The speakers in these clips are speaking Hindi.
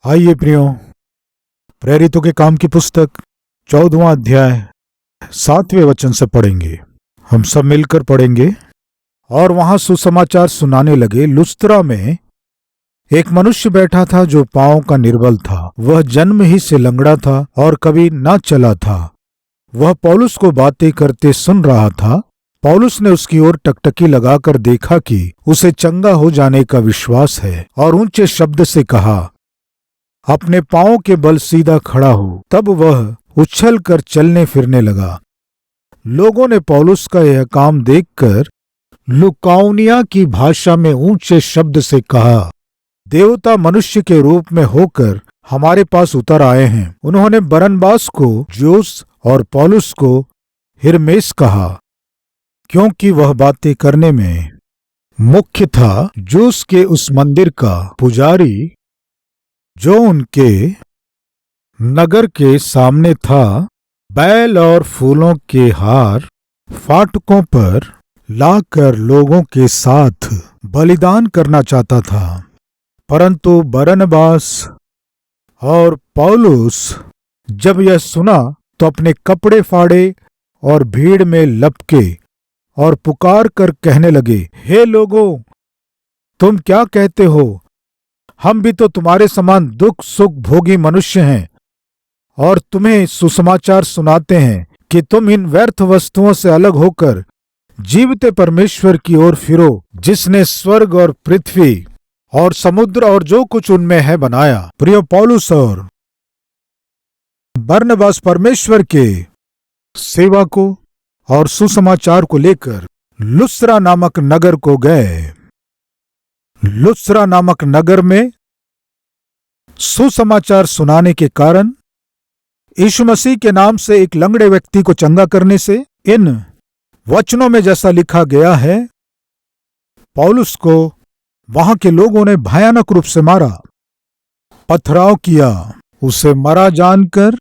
आइए प्रियो, प्रेरितों के काम की पुस्तक 14वां अध्याय 7वें वचन से पढ़ेंगे। हम सब मिलकर पढ़ेंगे। और वहां सुसमाचार सुनाने लगे। लुस्त्रा में एक मनुष्य बैठा था जो पांव का निर्बल था। वह जन्म ही से लंगड़ा था और कभी न चला था। वह पौलुस को बातें करते सुन रहा था। पौलुस ने उसकी ओर टकटकी लगाकर देखा कि उसे चंगा हो जाने का विश्वास है, और ऊंचे शब्द से कहा, अपने पांवों के बल सीधा खड़ा हो। तब वह उछल कर चलने फिरने लगा। लोगों ने पौलुस का यह काम देखकर लुकाउनिया की भाषा में ऊंचे शब्द से कहा, देवता मनुष्य के रूप में होकर हमारे पास उतर आए हैं। उन्होंने बरनबास को ज्यूस और पौलुस को हिरमेस कहा, क्योंकि वह बातें करने में मुख्य था। ज्यूस के उस मंदिर का पुजारी जो उनके नगर के सामने था, बैल और फूलों के हार फाटकों पर लाकर लोगों के साथ बलिदान करना चाहता था। परंतु बरनबास और पौलुस जब यह सुना तो अपने कपड़े फाड़े और भीड़ में लपके और पुकार कर कहने लगे, हे लोगों, तुम क्या कहते हो? हम भी तो तुम्हारे समान दुख सुख भोगी मनुष्य हैं, और तुम्हें सुसमाचार सुनाते हैं कि तुम इन व्यर्थ वस्तुओं से अलग होकर जीवते परमेश्वर की ओर फिरो, जिसने स्वर्ग और पृथ्वी और समुद्र और जो कुछ उनमें है बनाया। प्रिय पौलुस और बरनबास परमेश्वर के सेवा को और सुसमाचार को लेकर लुस्त्रा नामक नगर को गए। लुस्त्रा नामक नगर में सुसमाचार सुनाने के कारण यीशु मसीह के नाम से एक लंगड़े व्यक्ति को चंगा करने से, इन वचनों में जैसा लिखा गया है, पौलुस को वहां के लोगों ने भयानक रूप से मारा, पथराव किया, उसे मरा जानकर।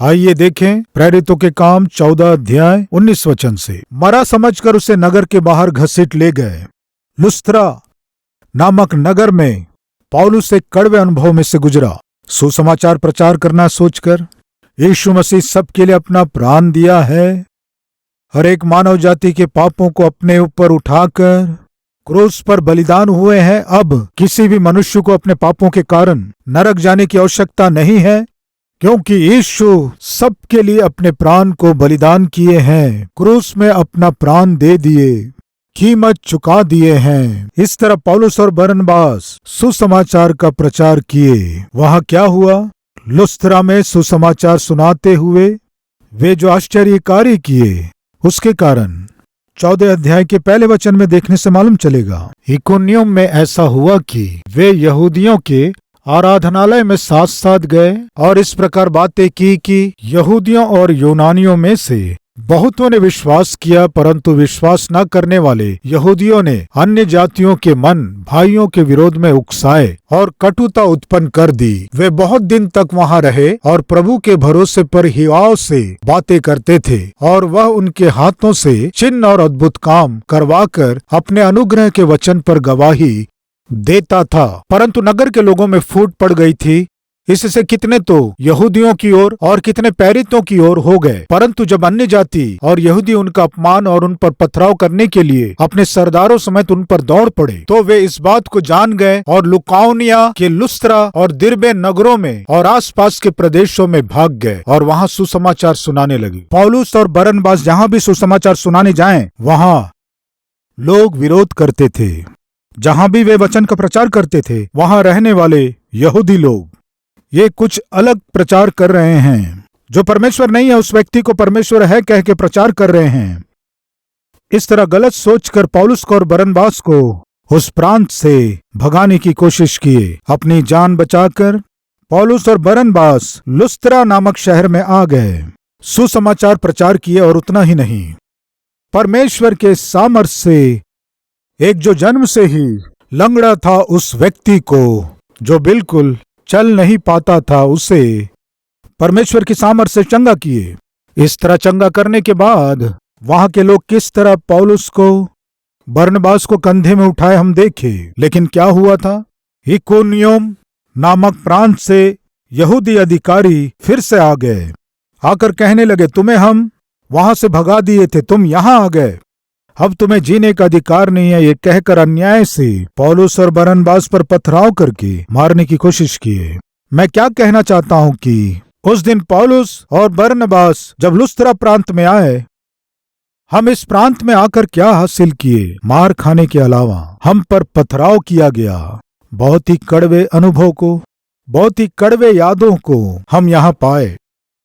आइए देखें प्रेरितों के काम 14 अध्याय 19 वचन से। मरा समझकर उसे नगर के बाहर घसीट ले गए। लुस्त्रा नामक नगर में पौलुस एक कड़वे अनुभव में से गुजरा। सुसमाचार प्रचार करना सोचकर यीशु मसीह सबके लिए अपना प्राण दिया है। हर एक मानव जाति के पापों को अपने ऊपर उठाकर क्रूस पर बलिदान हुए हैं। अब किसी भी मनुष्य को अपने पापों के कारण नरक जाने की आवश्यकता नहीं है, क्योंकि यीशु सबके लिए अपने प्राण को बलिदान किए हैं, क्रूस में अपना प्राण दे दिए, कीमत चुका दिए हैं। इस तरह पौलुस और बरनबास सुसमाचार का प्रचार किए। वहां क्या हुआ? लुस्त्रा में सुसमाचार सुनाते हुए वे जो आश्चर्य कार्य किए, उसके कारण 14 अध्याय के पहले वचन में देखने से मालूम चलेगा। इकोनियम में ऐसा हुआ कि वे यहूदियों के आराधनालय में साथ साथ गए और इस प्रकार बातें की कि यहूदियों और यूनानियों में से बहुतों ने विश्वास किया, परंतु विश्वास न करने वाले यहूदियों ने अन्य जातियों के मन भाइयों के विरोध में उकसाए और कटुता उत्पन्न कर दी। वे बहुत दिन तक वहां रहे और प्रभु के भरोसे पर हिवाव से बातें करते थे, और वह उनके हाथों से चिन्ह और अद्भुत काम करवाकर अपने अनुग्रह के वचन पर गवाही देता था। परंतु नगर के लोगों में फूट पड़ गई थी। इससे कितने तो यहूदियों की ओर और कितने प्रेरितों की ओर हो गए। परंतु जब अन्य जाति और यहूदी उनका अपमान और उन पर पथराव करने के लिए अपने सरदारों समेत उन पर दौड़ पड़े, तो वे इस बात को जान गए और लुकाउनिया के लुस्त्रा और दिरबे नगरों में और आसपास के प्रदेशों में भाग गए और वहां सुसमाचार सुनाने लगे। पौलुस और बरनबास जहां भी सुसमाचार सुनाने जाएं, वहां लोग विरोध करते थे। जहां भी वे वचन का प्रचार करते थे, वहां रहने वाले यहूदी लोग ये कुछ अलग प्रचार कर रहे हैं। जो परमेश्वर नहीं है उस व्यक्ति को परमेश्वर है कह के प्रचार कर रहे हैं। इस तरह गलत सोचकर पौलुस को और बरनबास को उस प्रांत से भगाने की कोशिश किए। अपनी जान बचाकर पौलुस और बरनबास लुस्त्रा नामक शहर में आ गए, सुसमाचार प्रचार किए, और उतना ही नहीं, परमेश्वर के सामर्थ से एक जो जन्म से ही लंगड़ा था उस व्यक्ति को, जो बिल्कुल चल नहीं पाता था, उसे परमेश्वर की सामर्थ से चंगा किए। इस तरह चंगा करने के बाद वहां के लोग किस तरह पौलुस को बरनबास को कंधे में उठाए हम देखे। लेकिन क्या हुआ था? इकोनियम नामक प्रांत से यहूदी अधिकारी फिर से आ गए, आकर कहने लगे, तुम्हें हम वहां से भगा दिए थे, तुम यहां आ गए, अब तुम्हें जीने का अधिकार नहीं है। ये कहकर अन्याय से पौलुस और बरनबास पर पथराव करके मारने की कोशिश किए। मैं क्या कहना चाहता हूं कि उस दिन पौलुस और बरनबास जब लुस्त्रा प्रांत में आए, हम इस प्रांत में आकर क्या हासिल किए? मार खाने के अलावा हम पर पथराव किया गया। बहुत ही कड़वे अनुभव को, बहुत ही कड़वे यादों को हम यहाँ पाए।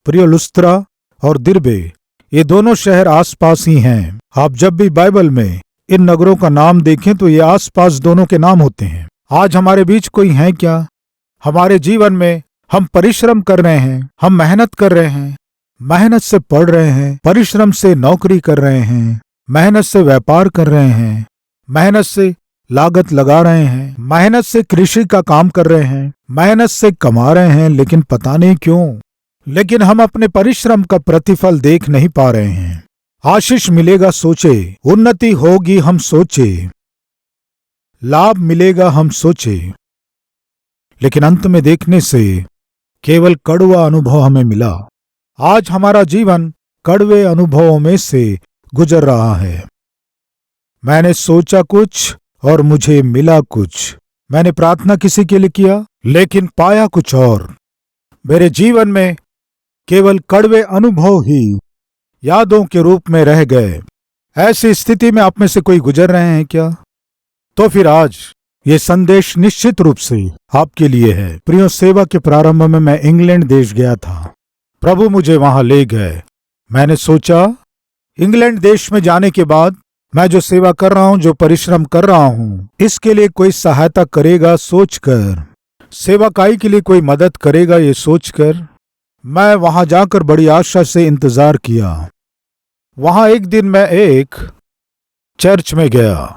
प्रिय, लुस्त्रा और दिरबे ये दोनों शहर आसपास ही हैं। आप जब भी बाइबल में इन नगरों का नाम देखें तो ये आसपास दोनों के नाम होते हैं। आज हमारे बीच कोई है क्या? हमारे जीवन में हम परिश्रम कर रहे हैं, हम मेहनत कर रहे हैं, मेहनत से पढ़ रहे हैं, परिश्रम से नौकरी कर रहे हैं, मेहनत से व्यापार कर रहे हैं, मेहनत से लागत लगा रहे हैं, मेहनत से कृषि का काम कर रहे हैं, मेहनत से कमा रहे हैं, लेकिन पता नहीं क्यों, लेकिन हम अपने परिश्रम का प्रतिफल देख नहीं पा रहे हैं। आशीष मिलेगा सोचे, उन्नति होगी हम सोचे, लाभ मिलेगा हम सोचे, लेकिन अंत में देखने से केवल कड़वा अनुभव हमें मिला। आज हमारा जीवन कड़वे अनुभवों में से गुजर रहा है। मैंने सोचा कुछ और मुझे मिला कुछ। मैंने प्रार्थना किसी के लिए किया, लेकिन पाया कुछ और। मेरे जीवन में केवल कड़वे अनुभव ही यादों के रूप में रह गए। ऐसी स्थिति में आप में से कोई गुजर रहे हैं क्या? तो फिर आज ये संदेश निश्चित रूप से आपके लिए है। प्रियो, सेवा के प्रारंभ में मैं इंग्लैंड देश गया था। प्रभु मुझे वहां ले गए। मैंने सोचा, इंग्लैंड देश में जाने के बाद मैं जो सेवा कर रहा हूं, जो परिश्रम कर रहा हूं, इसके लिए कोई सहायता करेगा सोचकर, सेवाकाई के लिए कोई मदद करेगा ये सोचकर मैं वहां जाकर बड़ी आशा से इंतजार किया। वहां एक दिन मैं एक चर्च में गया।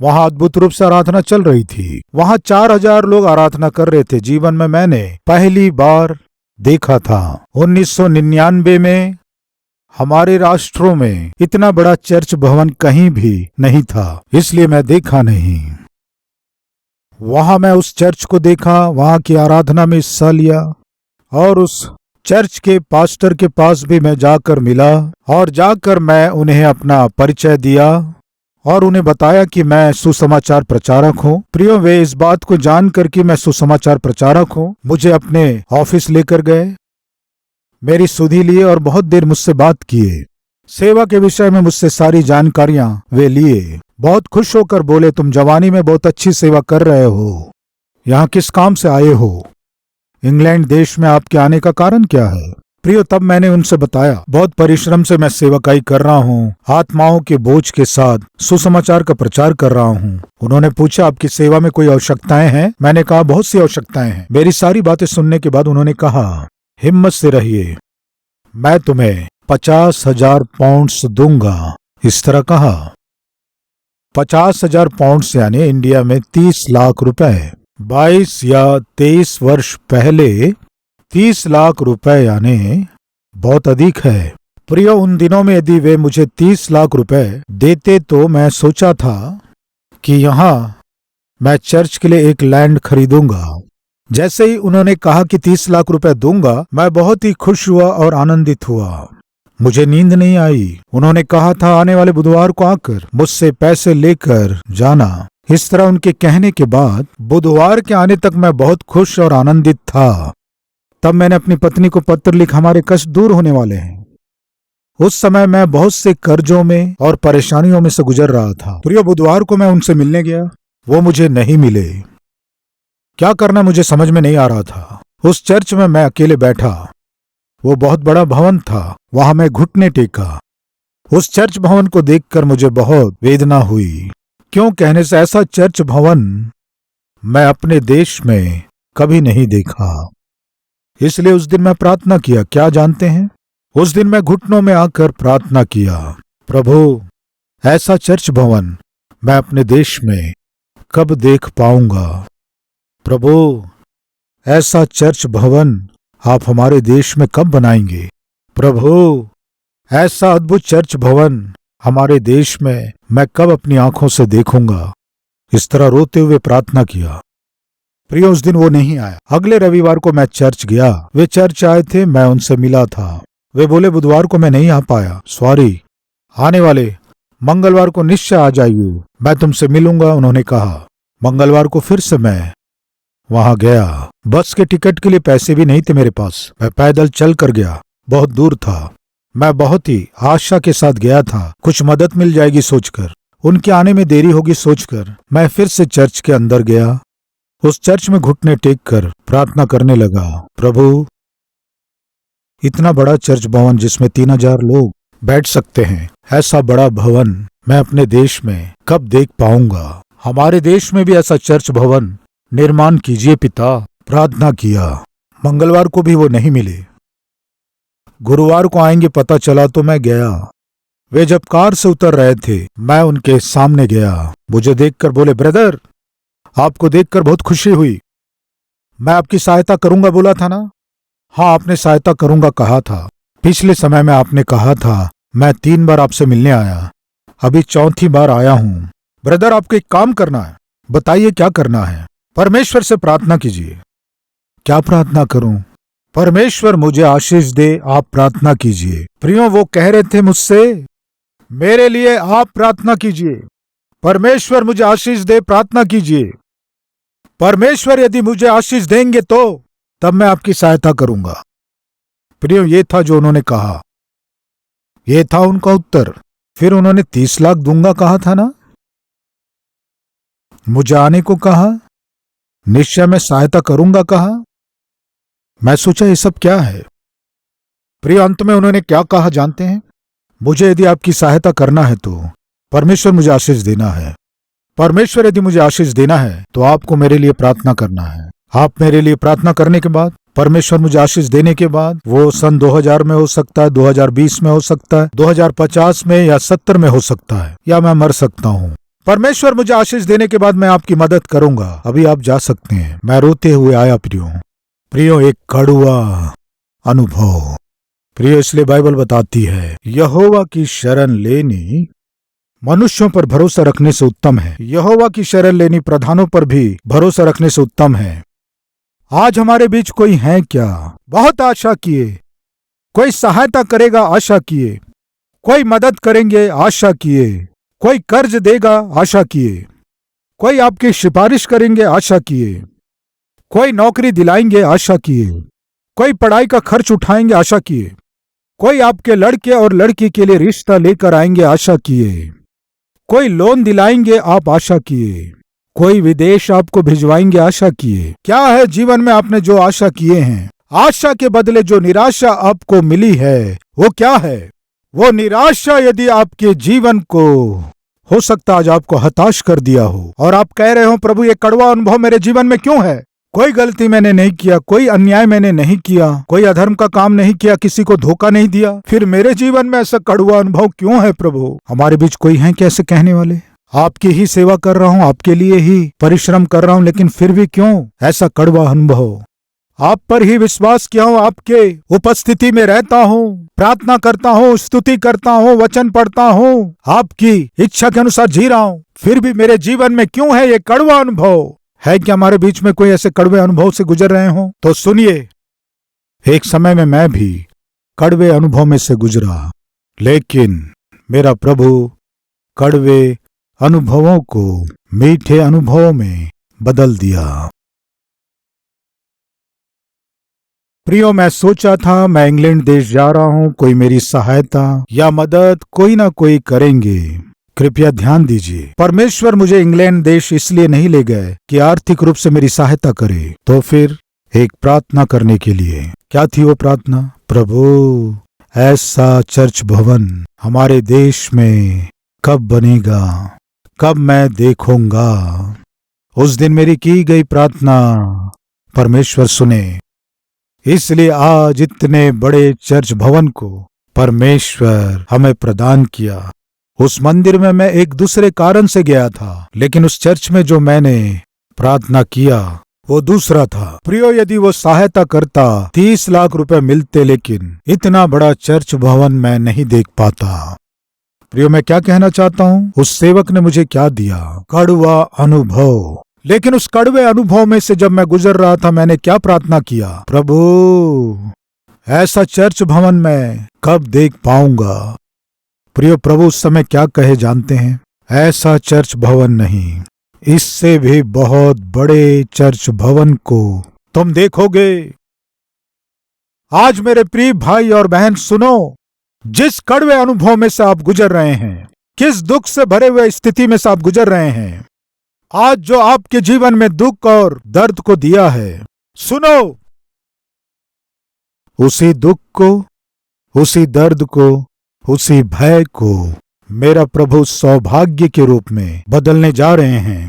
वहां अद्भुत रूप से आराधना चल रही थी। वहां 4000 लोग आराधना कर रहे थे। जीवन में मैंने पहली बार देखा था। 1999 में हमारे राष्ट्रों में इतना बड़ा चर्च भवन कहीं भी नहीं था, इसलिए मैं देखा नहीं। वहां मैं उस चर्च को देखा, वहां की आराधना में हिस्सा लिया और उस चर्च के पास्टर के पास भी मैं जाकर मिला और जाकर मैं उन्हें अपना परिचय दिया और उन्हें बताया कि मैं सुसमाचार प्रचारक हूँ। प्रियो, वे इस बात को जानकर कि मैं सुसमाचार प्रचारक हूँ, मुझे अपने ऑफिस लेकर गए, मेरी सुधि लिए और बहुत देर मुझसे बात किए। सेवा के विषय में मुझसे सारी जानकारियां वे लिए। बहुत खुश होकर बोले, तुम जवानी में बहुत अच्छी सेवा कर रहे हो। यहाँ किस काम से आए हो? इंग्लैंड देश में आपके आने का कारण क्या है? प्रियो, तब मैंने उनसे बताया, बहुत परिश्रम से मैं सेवकाई कर रहा हूँ, आत्माओं के बोझ के साथ सुसमाचार का प्रचार कर रहा हूँ। उन्होंने पूछा, आपकी सेवा में कोई आवश्यकताएं हैं? मैंने कहा, बहुत सी आवश्यकताएं हैं। मेरी सारी बातें सुनने के बाद उन्होंने कहा, हिम्मत से रहिए, मैं तुम्हें 50,000 पाउंड्स दूंगा। इस तरह कहा। 50,000 पाउंड्स यानी इंडिया में 30 लाख रुपए। 22 या 23 वर्ष पहले 30 लाख रुपए यानी बहुत अधिक है। प्रियो, उन दिनों में यदि वे मुझे 30 लाख रुपए देते तो मैं सोचा था कि यहाँ मैं चर्च के लिए एक लैंड खरीदूंगा। जैसे ही उन्होंने कहा कि 30 लाख रुपए दूंगा, मैं बहुत ही खुश हुआ और आनंदित हुआ। मुझे नींद नहीं आई। उन्होंने कहा था आने वाले बुधवार को आकर मुझसे पैसे लेकर जाना। इस तरह उनके कहने के बाद बुधवार के आने तक मैं बहुत खुश और आनंदित था। तब मैंने अपनी पत्नी को पत्र लिखा, हमारे कष्ट दूर होने वाले हैं। उस समय मैं बहुत से कर्जों में और परेशानियों में से गुजर रहा था। प्रिय, बुधवार को मैं उनसे मिलने गया, वो मुझे नहीं मिले। क्या करना मुझे समझ में नहीं आ रहा था। उस चर्च में मैं अकेले बैठा। वो बहुत बड़ा भवन था, वहां मैं घुटने टेका। उस चर्च भवन को देखकर मुझे बहुत वेदना हुई। क्यों कहने से ऐसा चर्च भवन मैं अपने देश में कभी नहीं देखा। इसलिए उस दिन मैं प्रार्थना किया। क्या जानते हैं, उस दिन मैं घुटनों में आकर प्रार्थना किया, प्रभु, ऐसा चर्च भवन मैं अपने देश में कब देख पाऊंगा। प्रभु, ऐसा चर्च भवन आप हमारे देश में कब बनाएंगे। प्रभु, ऐसा अद्भुत चर्च भवन हमारे देश में मैं कब अपनी आंखों से देखूंगा। इस तरह रोते हुए प्रार्थना किया। प्रियो उस दिन वो नहीं आया। अगले रविवार को मैं चर्च गया। वे चर्च आए थे, मैं उनसे मिला था। वे बोले बुधवार को मैं नहीं आ पाया, सॉरी। आने वाले मंगलवार को निश्चय आ जाइए, मैं तुमसे मिलूंगा, उन्होंने कहा। मंगलवार को फिर से मैं वहां गया। बस के टिकट के लिए पैसे भी नहीं थे मेरे पास। मैं पैदल चल कर गया, बहुत दूर था। मैं बहुत ही आशा के साथ गया था, कुछ मदद मिल जाएगी सोचकर, उनके आने में देरी होगी सोचकर। मैं फिर से चर्च के अंदर गया। उस चर्च में घुटने टेक कर प्रार्थना करने लगा, प्रभु इतना बड़ा चर्च भवन जिसमें 3000 लोग बैठ सकते हैं, ऐसा बड़ा भवन मैं अपने देश में कब देख पाऊंगा। हमारे देश में भी ऐसा चर्च भवन निर्माण कीजिए पिता। प्रार्थना किया। मंगलवार को भी वो नहीं मिले। गुरुवार को आएंगे पता चला तो मैं गया। वे जब कार से उतर रहे थे, मैं उनके सामने गया। मुझे देखकर बोले, ब्रदर आपको देखकर बहुत खुशी हुई। मैं आपकी सहायता करूंगा बोला था ना? हाँ, आपने सहायता करूंगा कहा था। पिछले समय में आपने कहा था मैं 3 बार आपसे मिलने आया, अभी 4थी बार आया हूं। ब्रदर आपको एक काम करना है। बताइए क्या करना है? परमेश्वर से प्रार्थना कीजिए। क्या प्रार्थना करूं? परमेश्वर मुझे आशीष दे, आप प्रार्थना कीजिए। प्रियो वो कह रहे थे मुझसे, मेरे लिए आप प्रार्थना कीजिए। परमेश्वर मुझे आशीष दे, प्रार्थना कीजिए। परमेश्वर यदि मुझे आशीष देंगे तो तब मैं आपकी सहायता करूंगा। प्रियो ये था जो उन्होंने कहा, ये था उनका उत्तर। फिर उन्होंने 30 लाख दूंगा कहा था ना? मुझे आने को कहा, निश्चय मैं सहायता करूंगा कहा। मैं सोचा ये सब क्या है। प्रिय अंत में उन्होंने क्या कहा जानते हैं? मुझे यदि आपकी सहायता करना है तो परमेश्वर मुझे आशीष देना है। परमेश्वर यदि मुझे आशीष देना है तो आपको मेरे लिए प्रार्थना करना है। आप मेरे लिए प्रार्थना करने के बाद, परमेश्वर मुझे आशीष देने के बाद, वो सन 2000 में हो सकता है, 2020 में हो सकता है, 2050 में या 70 में हो सकता है, या मैं मर सकता हूँ। परमेश्वर मुझे आशीष देने के बाद मैं आपकी मदद करूंगा। अभी आप जा सकते हैं। मैं रोते हुए आया प्रियो एक कड़वा अनुभव। प्रियो इसलिए बाइबल बताती है, यहोवा की शरण लेनी मनुष्यों पर भरोसा रखने से उत्तम है। यहोवा की शरण लेनी प्रधानों पर भी भरोसा रखने से उत्तम है। आज हमारे बीच कोई है क्या? बहुत आशा किए, कोई सहायता करेगा आशा किए, कोई मदद करेंगे आशा किए, कोई कर्ज देगा आशा किए, कोई आपकी सिफारिश करेंगे आशा किए, कोई नौकरी दिलाएंगे आशा किए, कोई पढ़ाई का खर्च उठाएंगे आशा किए, कोई आपके लड़के और लड़की के लिए रिश्ता लेकर आएंगे आशा किए, कोई लोन दिलाएंगे आप आशा किए, कोई विदेश आपको भिजवाएंगे आशा किए। क्या है जीवन में आपने जो आशा किए हैं? आशा के बदले जो निराशा आपको मिली है वो क्या है? वो निराशा यदि आपके जीवन को हो सकता आज आपको हताश कर दिया हो और आप कह रहे हो, प्रभु ये कड़वा अनुभव मेरे जीवन में क्यों है? कोई गलती मैंने नहीं किया, कोई अन्याय मैंने नहीं किया, कोई अधर्म का काम नहीं किया, किसी को धोखा नहीं दिया, फिर मेरे जीवन में ऐसा कड़वा अनुभव क्यों है? प्रभु हमारे बीच कोई है कैसे कहने वाले? आपकी ही सेवा कर रहा हूँ, आपके लिए ही परिश्रम कर रहा हूँ, लेकिन फिर भी क्यों ऐसा कड़वा अनुभव? आप पर ही विश्वास किया हूँ, आपके उपस्थिति में रहता हूँ, प्रार्थना करता हूँ, स्तुति करता हूँ, वचन पढ़ता हूँ, आपकी इच्छा के अनुसार जी रहा हूँ, फिर भी मेरे जीवन में क्यों है ये कड़वा अनुभव? है क्या हमारे बीच में कोई ऐसे कड़वे अनुभव से गुजर रहे हो? तो सुनिए, एक समय में मैं भी कड़वे अनुभव में से गुजरा, लेकिन मेरा प्रभु कड़वे अनुभवों को मीठे अनुभवों में बदल दिया। प्रियो मैं सोचा था मैं इंग्लैंड देश जा रहा हूं, कोई मेरी सहायता या मदद कोई ना कोई करेंगे। कृपया ध्यान दीजिए, परमेश्वर मुझे इंग्लैंड देश इसलिए नहीं ले गए कि आर्थिक रूप से मेरी सहायता करे, तो फिर एक प्रार्थना करने के लिए। क्या थी वो प्रार्थना? प्रभु ऐसा चर्च भवन हमारे देश में कब बनेगा, कब मैं देखूंगा? उस दिन मेरी की गई प्रार्थना परमेश्वर सुने, इसलिए आज इतने बड़े चर्च भवन को परमेश्वर हमें प्रदान किया। उस मंदिर में मैं एक दूसरे कारण से गया था, लेकिन उस चर्च में जो मैंने प्रार्थना किया वो दूसरा था। प्रियो यदि वो सहायता करता 30 लाख रुपए मिलते, लेकिन इतना बड़ा चर्च भवन मैं नहीं देख पाता। प्रियो मैं क्या कहना चाहता हूँ, उस सेवक ने मुझे क्या दिया? कड़वा अनुभव। लेकिन उस कड़वे अनुभव में से जब मैं गुजर रहा था, मैंने क्या प्रार्थना किया? प्रभु, ऐसा चर्च भवन मैं कब देख पाऊंगा? प्रिय प्रभु उस समय क्या कहे जानते हैं? ऐसा चर्च भवन नहीं, इससे भी बहुत बड़े चर्च भवन को तुम देखोगे। आज मेरे प्रिय भाई और बहन सुनो, जिस कड़वे अनुभव में से आप गुजर रहे हैं, किस दुख से भरे हुए स्थिति में से आप गुजर रहे हैं, आज जो आपके जीवन में दुख और दर्द को दिया है, सुनो, उसी दुख को, उसी दर्द को, उसी भय को मेरा प्रभु सौभाग्य के रूप में बदलने जा रहे हैं।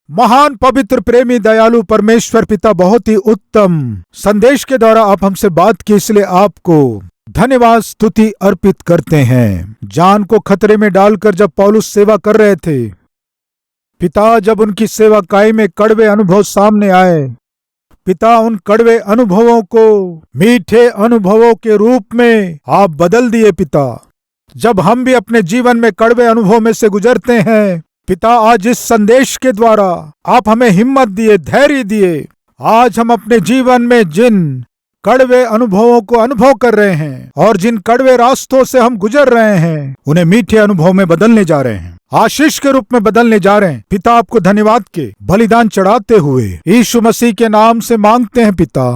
महान पवित्र प्रेमी दयालु परमेश्वर पिता बहुत ही उत्तम संदेश के द्वारा आप हमसे बात की, इसलिए आपको धन्यवाद स्तुति अर्पित करते हैं। जान को खतरे में डालकर जब पौलुस सेवा कर रहे थे, पिता, जब उनकी सेवाकाई में कड़वे अनुभव सामने आए, पिता, उन कड़वे अनुभवों को मीठे अनुभवों के रूप में आप बदल दिए। पिता, जब हम भी अपने जीवन में कड़वे अनुभव में से गुजरते हैं, पिता, आज इस संदेश के द्वारा आप हमें हिम्मत दिए, धैर्य दिए। आज हम अपने जीवन में जिन कड़वे अनुभवों को अनुभव कर रहे हैं और जिन कड़वे रास्तों से हम गुजर रहे हैं, उन्हें मीठे अनुभव में बदलने जा रहे हैं, आशीष के रूप में बदलने जा रहे हैं। पिता, आपको धन्यवाद के बलिदान चढ़ाते हुए यीशु मसीह के नाम से मांगते हैं पिता,